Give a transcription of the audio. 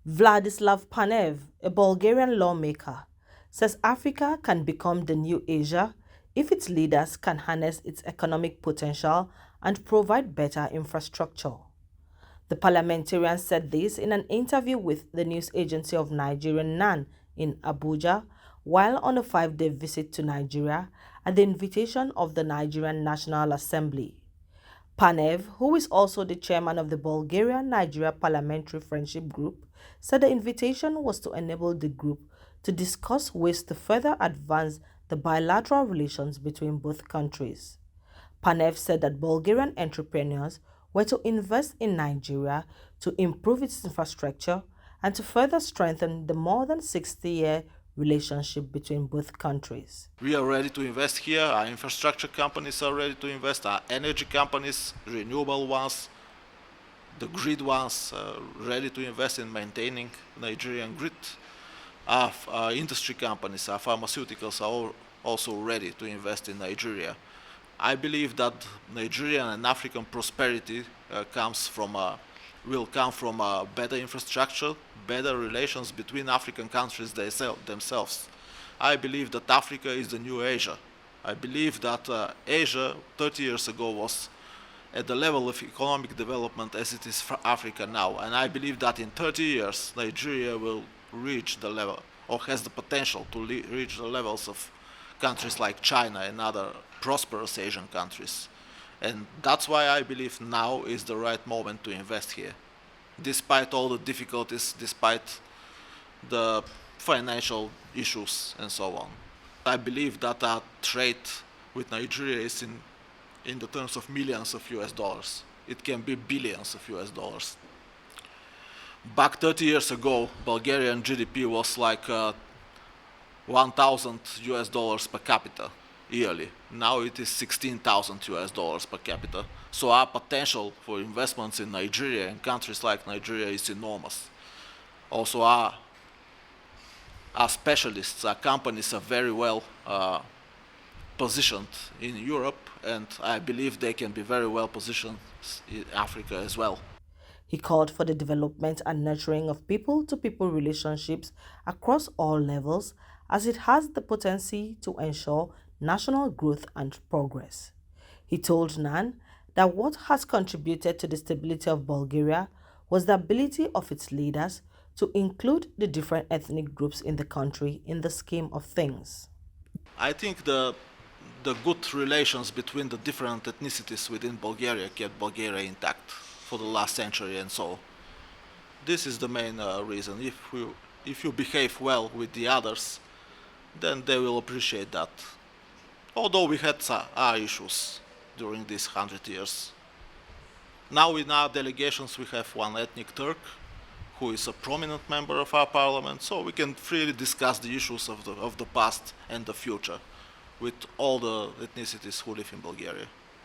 Vladislav Panev, a Bulgarian lawmaker, says Africa can become the new Asia if its leaders can harness its economic potential and provide better infrastructure. The parliamentarian said this in an interview with the news agency of Nigerian NAN in Abuja while on a 5-day visit to Nigeria at the invitation of the Nigerian National Assembly. Panev, who is also the chairman of the Bulgaria-Nigeria Parliamentary Friendship Group, said the invitation was to enable the group to discuss ways to further advance the bilateral relations between both countries. Panev said that Bulgarian entrepreneurs were to invest in Nigeria to improve its infrastructure and to further strengthen the more than 60-year relationship between both countries. We are ready to invest here, our infrastructure companies are ready to invest, our energy companies, renewable ones, the grid ones, ready to invest in maintaining Nigerian grid. Our industry companies, our pharmaceuticals are also ready to invest in Nigeria. I believe that Nigerian and African prosperity will come from better infrastructure, better relations between African countries themselves. I believe that Africa is the new Asia. I believe that Asia 30 years ago was at the level of economic development as it is for Africa now. And I believe that in 30 years, Nigeria will reach the level, or has the potential to reach the levels of countries like China and other prosperous Asian countries. And that's why I believe now is the right moment to invest here. Despite all the difficulties, despite the financial issues and so on. I believe that our trade with Nigeria is in the terms of millions of US dollars. It can be billions of US dollars. Back 30 years ago, Bulgarian GDP was like 1,000 US dollars per capita yearly. Now it is 16,000 US dollars per capita. So our potential for investments in Nigeria and countries like Nigeria is enormous. Also our specialists, our companies are very well positioned in Europe, and I believe they can be very well positioned in Africa as well. He called for the development and nurturing of people-to-people relationships across all levels, as it has the potency to ensure national growth and progress. He told NAN that what has contributed to the stability of Bulgaria was the ability of its leaders to include the different ethnic groups in the country in the scheme of things. I think the good relations between the different ethnicities within Bulgaria kept Bulgaria intact for the last century, and so this is the main reason. If you behave well with the others, then they will appreciate that. Although we had our issues during these 100 years. Now in our delegations we have one ethnic Turk who is a prominent member of our parliament, so we can freely discuss the issues of the past and the future with all the ethnicities who live in Bulgaria.